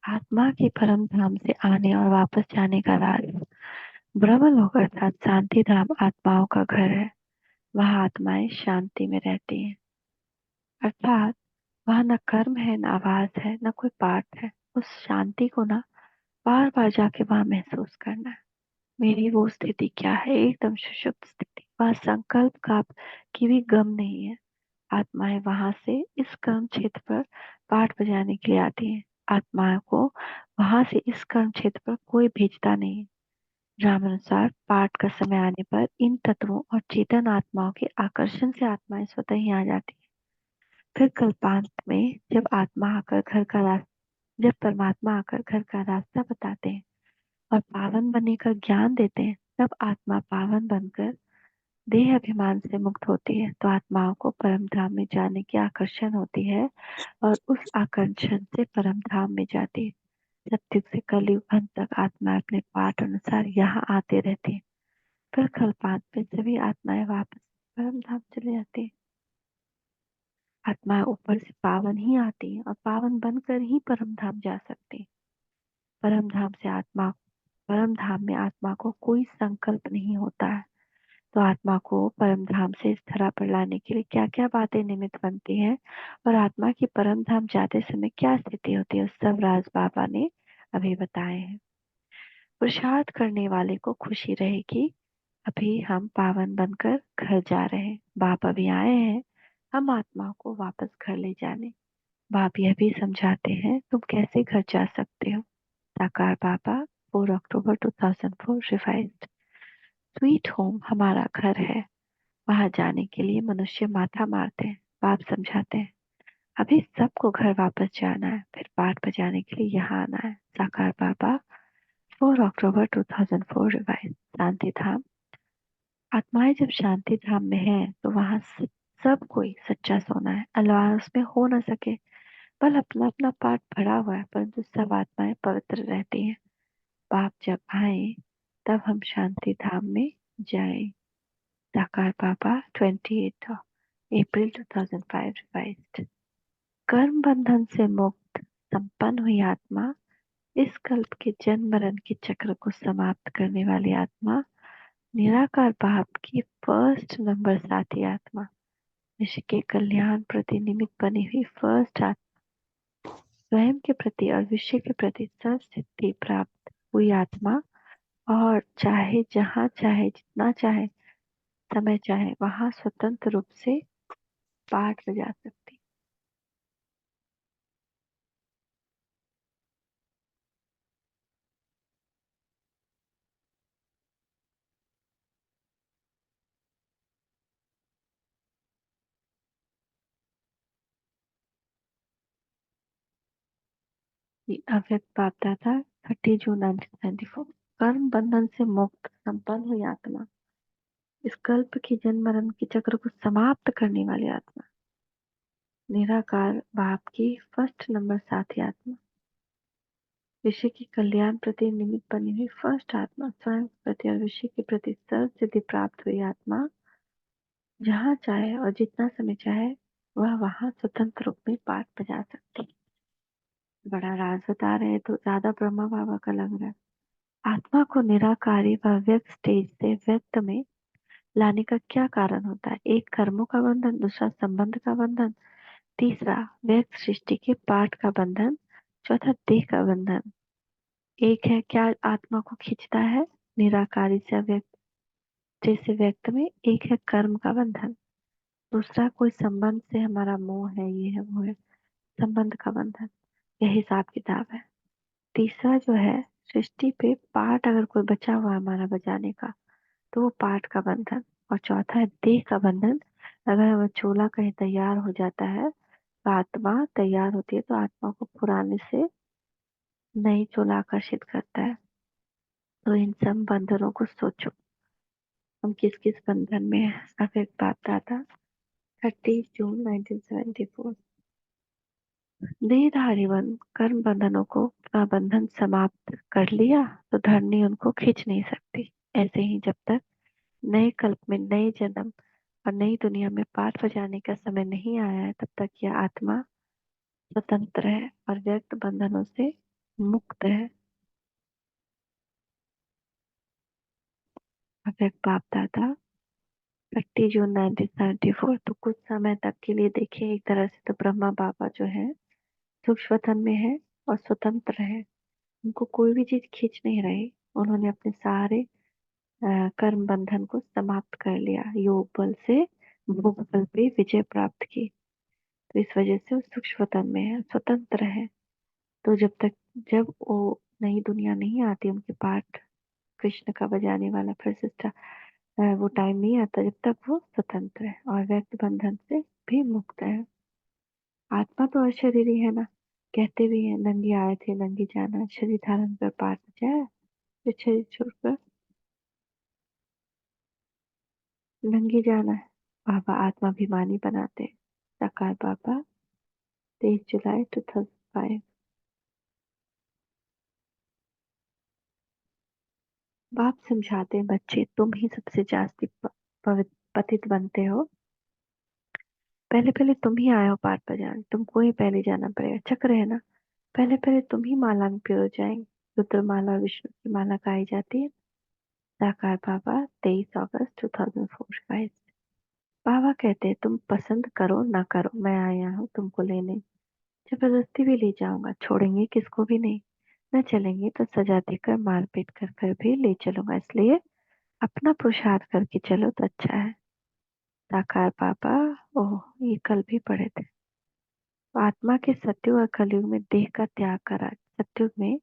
आत्मा के परम धाम से आने और वापस जाने का राज। ब्रह्मलोक अर्थात शांति धाम आत्माओं का घर है। वहाँ आत्माएं शांति में रहती हैं। अर्थात वहाँ न कर्म है, न आवाज है, न कोई पाठ है। उस शांति को ना बार बार जाके वहाँ महसूस करना है। मेरी वो स्थिति क्या है? एकदम सुषुप्त स्थिति। वहाँ संकल्प का की भी गम नहीं है। आत्माएं वहां से इस कर्म क्षेत्र पर पाठ बजाने के लिए आती हैं। आत्माओं को वहां से इस कर्म क्षेत्र पर कोई भेजता नहीं है। रामानुसार पाठ का समय आने पर इन तत्वों और चेतन आत्माओं के आकर्षण से आत्माएं स्वतः ही आ जाती हैं। फिर कल्पांत में जब परमात्मा आकर घर का रास्ता बताते हैं और पावन बनने का ज्ञान देते हैं, तब आत्मा पावन बनकर देह अभिमान से मुक्त होती है। तो आत्माओं को परम धाम में जाने की आकर्षण होती है और उस आकर्षण से परम धाम में जाती है। सत्युग से कलयुग अंत तक आत्मा अपने पाठ अनुसार यहाँ आते रहती है। फिर कल्पांत में सभी आत्माएं वापस परम धाम चले जाती है। आत्माएं ऊपर से पावन ही आती है और पावन बनकर ही परम धाम जा सकती है। परम धाम से आत्मा परम धाम में आत्मा को कोई संकल्प नहीं होता है। तो आत्मा को परम धाम से इस धरा पर लाने के लिए क्या क्या बातें निमित्त बनती हैं और आत्मा की परम धाम जाते समय क्या स्थिति होती है, उस सब राज बाबा ने अभी बताए हैं। पुरुषार्थ करने वाले को खुशी रहेगी। अभी हम पावन बनकर घर जा रहे हैं। बाप अभी आए हैं हम आत्मा को वापस घर ले जाने। बाप यह भी समझाते हैं तुम कैसे घर जा सकते हो। साकार बाबा 4 अक्टूबर 2004 रिवाइज्ड। स्वीट होम हमारा घर है। वहां जाने के लिए मनुष्य माथा मारते हैं। बाप समझाते हैं अभी सबको घर वापस जाना है, फिर पाठ बजाने के लिए यहाँ आना है। साकार बाबा 4 अक्टूबर 2004 रिवाइज। शांति धाम। आत्माएं जब शांति धाम में है तो वहां सब कोई सच्चा सोना है। अल्लाह उसमें हो न सके, बल अपना अपना पाठ भरा हुआ है, परंतु सब आत्माएं पवित्र रहती हैं। बाप जब आए तब हम शांति धाम में जाए। साकार बाबा 28 अप्रैल 2005 रिवाइज्ड। कर्म बंधन से मुक्त संपन्न हुई आत्मा, इस कल्प के जन्म मरण के चक्र को समाप्त करने वाली आत्मा, निराकार बाप की फर्स्ट नंबर साथी आत्मा, विश्व के कल्याण प्रति निमित्त बनी हुई फर्स्ट आत्मा, स्वयं के प्रति और विश्व के प्रति सर्वसिद्धि प्राप्त हुई आत्मा, और चाहे जहाँ चाहे जितना चाहे समय चाहे वहां स्वतंत्र रूप से पाठ बजा सकती। ये अव्यक्त बापता था 30 जून 1994। कर्म बंधन से मुक्त संपन्न हुई आत्मा, इस कल्प की जन्म मरण के चक्र को समाप्त करने वाली आत्मा, निराकार बाप की फर्स्ट नंबर साथी आत्मा, विश्व के कल्याण प्रति निमित्त बनी हुई फर्स्ट आत्मा, स्वयं के प्रति और विश्व के प्रति सर्व सिद्धि प्राप्त हुई आत्मा, जहाँ चाहे और जितना समय चाहे वह वहां स्वतंत्र रूप में पाठ बजा सकती। बड़ा राज बता रहे हैं तो ज्यादा ब्रह्मा बाबा का लग रहा है। आत्मा को निराकारी व व्यक्त स्टेज से व्यक्त में लाने का क्या कारण होता है? एक कर्मों का बंधन, दूसरा संबंध का बंधन, तीसरा व्यक्त सृष्टि के पाठ का बंधन, चौथा देह का बंधन। एक है क्या आत्मा को खींचता है निराकारी से व्यक्त जैसे व्यक्त में, एक है कर्म का बंधन, दूसरा कोई संबंध से हमारा मोह है, ये है वो है, संबंध का बंधन। यह हिसाब किताब है। तीसरा जो है सृष्टि पे पाठ अगर कोई बचा हुआ है हमारा बजाने का, तो वो पाठ का बंधन। और चौथा है देह का बंधन। अगर हमारा चोला कहीं तैयार हो जाता है तो आत्मा तैयार होती है, तो आत्मा को पुराने से नई चोला आकर्षित करता है। तो इन सब बंधनों को सोचो, हम किस किस बंधन में है। अब एक बात दादा 30 जून 1974। देहधारी वन कर्म बंधनों को का बंधन समाप्त कर लिया तो धरनी उनको खींच नहीं सकती। ऐसे ही जब तक नए कल्प में नए जन्म और नई दुनिया में पाठ बजाने का समय नहीं आया है, तब तक यह आत्मा स्वतंत्र है और व्यक्त बंधनों से मुक्त है। अव्यक्त बाप दादा 30 जून 1974। तो कुछ समय तक के लिए देखिए, एक तरह से तो ब्रह्मा बाबा जो है सूक्ष्म में है और स्वतंत्र है। उनको कोई भी चीज खींच नहीं रही। उन्होंने अपने सारे कर्म बंधन को समाप्त कर लिया, योग बल से भोग बल पे विजय प्राप्त की। तो इस वजह से वो सूक्ष्म में है, स्वतंत्र है। तो जब वो नई दुनिया नहीं आती, उनके पाठ कृष्ण का बजाने वाला फिर से वो टाइम नहीं आता, जब तक वो स्वतंत्र है और व्यक्त बंधन से भी मुक्त है। आत्मा तो अशरीरी है ना। कहते भी हैं, नंगे आए थे नंगे जाना, शरीर धारण कर पार जाए, फिर शरीर छोड़कर नंगे जाना है। बाबा आत्माभिमानी बनाते हैं। साकार बाबा 23 जुलाई 2005। बाप समझाते हैं, बच्चे तुम ही सबसे जास्ती पतित बनते हो। पहले पहले तुम ही आए हो पार पर जाने, तुमको ही पहले जाना पड़ेगा। चक्र है ना। पहले पहले तुम ही माला में पिरो जाएंगे। रुद्र माला विष्णु की माला गाई जाती है। साकार बाबा 23 अगस्त 2004 गाइस। बाबा कहते हैं, तुम पसंद करो ना करो, मैं आया हूँ तुमको लेने। जबरदस्ती भी ले जाऊंगा, छोड़ेंगे किसको भी नहीं। न चलेंगे तो सजा देकर मारपीट कर कर भी ले चलूंगा, इसलिए अपना पुरुषार्थ करके चलो तो अच्छा है। साकार बाबा, ओह ये कल भी पढ़े थे। आत्मा के सत्युग और कलयुग में देह का त्याग करा। सत्युग में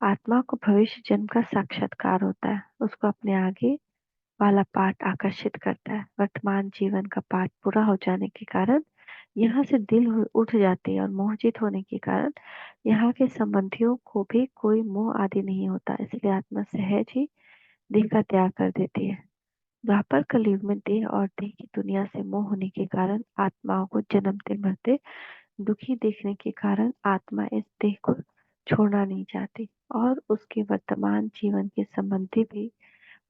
आत्मा को भविष्य जन्म का साक्षात्कार होता है, उसको अपने आगे वाला पाठ आकर्षित करता है। वर्तमान जीवन का पाठ पूरा हो जाने के कारण यहाँ से दिल उठ जाती है, और मोहजित होने के कारण यहाँ के संबंधियों को भी कोई मोह आदि नहीं होता, इसलिए आत्मा सहज ही देह का त्याग कर देती है। द्वापर कलयुग में देह और देह की दुनिया से मोह होने के कारण आत्माओं को जन्मते मरते दुखी देखने के कारण आत्मा इस देह को छोड़ना नहीं चाहती, और उसके वर्तमान जीवन के संबंधी भी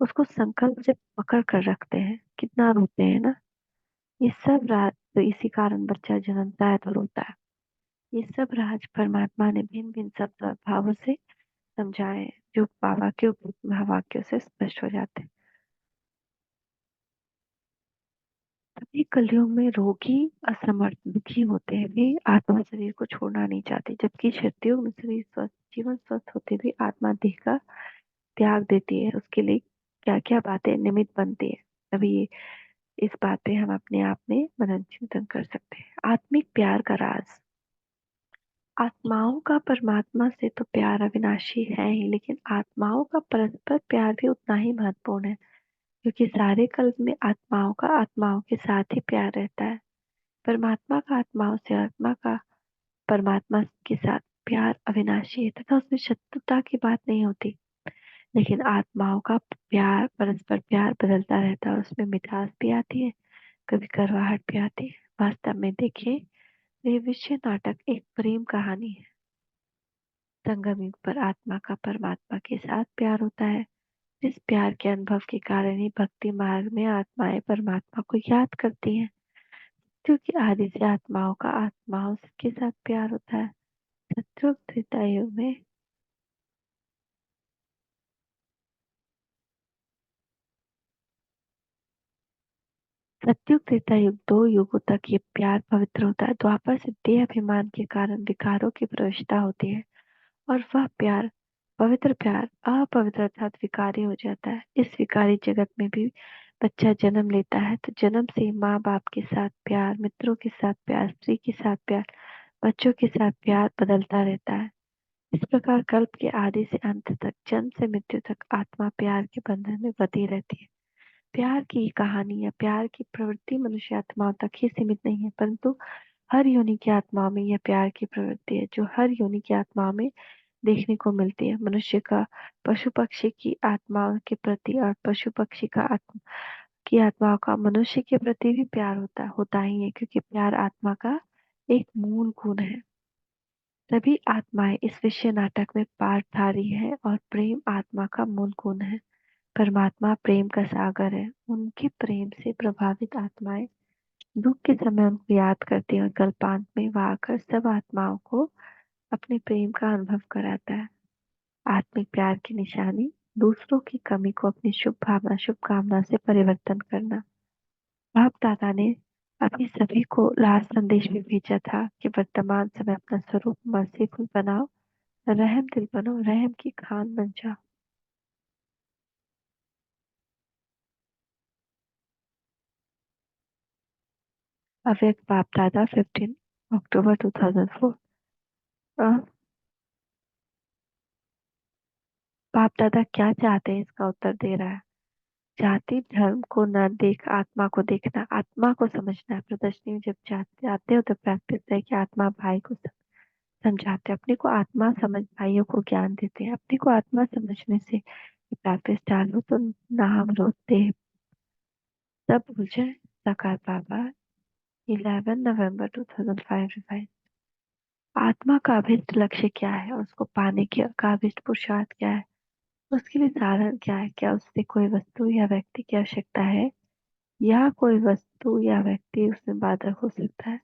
उसको संकल्प से पकड़ कर रखते हैं। कितना रोते हैं ना। ये सब राज, तो इसी कारण बच्चा जन्मता है तो रोता है। ये सब राज परमात्मा ने भिन्न भिन्न शब्द और भावों से समझाए हैं, जो बाबा के उपयुक्त महावाक्यों से स्पष्ट हो जाते हैं। सभी कलियुग में रोगी असमर्थ दुखी होते हैं, वे आत्मा शरीर को छोड़ना नहीं चाहते, जबकि सतयुग में शरीर स्वस्थ जीवन स्वस्थ होते भी आत्मा देह का त्याग देती है। उसके लिए क्या क्या बातें निमित्त बनती है। अभी इस बात पे हम अपने आप में मनन चिंतन कर सकते हैं। आत्मिक प्यार का राज। आत्माओं का परमात्मा से तो प्यार अविनाशी है ही, लेकिन आत्माओं का परस्पर प्यार भी उतना ही महत्वपूर्ण है, क्योंकि सारे कल्प में आत्माओं का आत्माओं के साथ ही प्यार रहता है। परमात्मा का आत्माओं से, आत्मा का परमात्मा के साथ प्यार अविनाशी है तथा उसमें शत्रुता की बात नहीं होती। लेकिन आत्माओं का प्यार, परस्पर प्यार बदलता रहता है, उसमें मिठास भी आती है, कभी करवाहट भी आती है। वास्तव में देखिए, ये विश्व नाटक एक प्रेम कहानी है। संगम युग पर आत्मा का परमात्मा के साथ प्यार होता है। इस प्यार के अनुभव के कारण ही भक्ति मार्ग में आत्माएं परमात्मा को याद करती हैं, क्योंकि आदि से आत्माओं का आत्माओं के साथ प्यार होता है। सतयुग त्रेता युग में सतयुग त्रेता युग, 2 युगों तक ये प्यार पवित्र होता है। द्वापर से देह अभिमान के कारण विकारों की प्रवेशता होती है, और वह प्यार, पवित्र प्यार अपवित्र अर्थात विकारी हो जाता है। इस विकारी जगत में भी बच्चा जन्म लेता है, तो जन्म से माँ बाप के साथ प्यार, मित्रों के साथ प्यार, स्त्री के साथ प्यार, बच्चों के साथ प्यार बदलता रहता है। इस प्रकार कल्प के आदि से अंत तक, जन्म से मृत्यु तक आत्मा प्यार के बंधन में बंधी रहती है। प्यार की कहानी या प्यार की प्रवृत्ति मनुष्य आत्माओं तक ही सीमित नहीं है, परंतु हर योनि की आत्माओं में यह प्यार की प्रवृत्ति है, जो हर योनि की आत्माओं में देखने को मिलती है। मनुष्य का पशु पक्षी की आत्माओं के प्रति और पशु पक्षी का की आत्माओं का मनुष्य के प्रति भी प्यार होता ही है, क्योंकि प्यार आत्मा का एक मूल गुण है। सभी आत्माएं इस विषय नाटक में पात्रधारी है, और प्रेम आत्मा का मूल गुण है। परमात्मा प्रेम का सागर है। उनके प्रेम से प्रभावित आत्माएं दुख के समय उनको याद करती हैं, और कल्पांत में वह आकर सब आत्माओं को अपने प्रेम का अनुभव कराता है। आत्मिक प्यार की निशानी दूसरों की कमी को अपनी शुभ भावना शुभकामना से परिवर्तन करना। बाप दादा ने अभी सभी को लास्ट संदेश भी भेजा था कि वर्तमान समय अपना स्वरूप मर्सीफुल बनाओ, रहम दिल बनो, रहम की खान बन जाओ। अव्यक्त बाप दादा 15 अक्टूबर 2004। बाप दादा क्या चाहते हैं इसका उत्तर दे रहा है। जाति धर्म को न देख आत्मा को देखना, आत्मा को समझना है। प्रदर्शनी में जब जाते आते हो तो प्रैक्टिस है कि आत्मा भाई को समझाते हैं, अपने को आत्मा समझ भाइयों को ज्ञान देते हैं। अपने को आत्मा समझने से प्रैक्टिस चालू तो नाम रोते सब मुझे सकार बाबा 11 नवंबर 2005 रिवाइज। आत्मा का अभिष्ट लक्ष्य क्या है और उसको पाने की का अभिष्ट पुरुषार्थ क्या है, उसके लिए साधन क्या है। क्या उससे कोई वस्तु या व्यक्ति की आवश्यकता है या कोई वस्तु या व्यक्ति उसमें बाधक हो सकता है।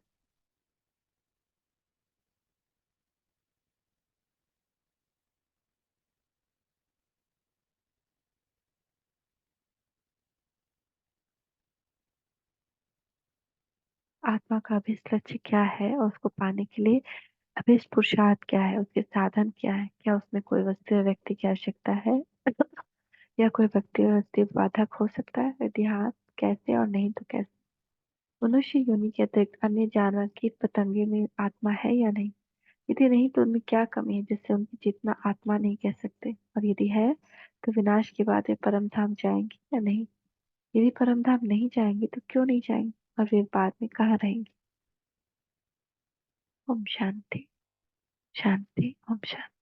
आत्मा का अभिष्ट लक्ष्य क्या है और उसको पाने के लिए अभिष्ट पुरुषार्थ क्या है, उसके साधन क्या है। क्या उसमें कोई वस्तु या व्यक्ति की आवश्यकता है या कोई व्यक्ति और वस्तु बाधक हो सकता है। यदि हाँ, कैसे और नहीं तो कैसे। मनुष्य योनि के अतिरिक्त अन्य जानवर कीट पतंगे में आत्मा है या नहीं। यदि नहीं तो उनमें क्या कमी है जिससे उनकी चेतना आत्मा नहीं कह सकते, और यदि है तो विनाश के बाद वे परम धाम जाएंगे या नहीं। यदि परम धाम नहीं जाएंगे तो क्यों नहीं जाएंगे, और वे बाद में कहाँ रहेंगे। ओम शांति। शांति ओम शांति।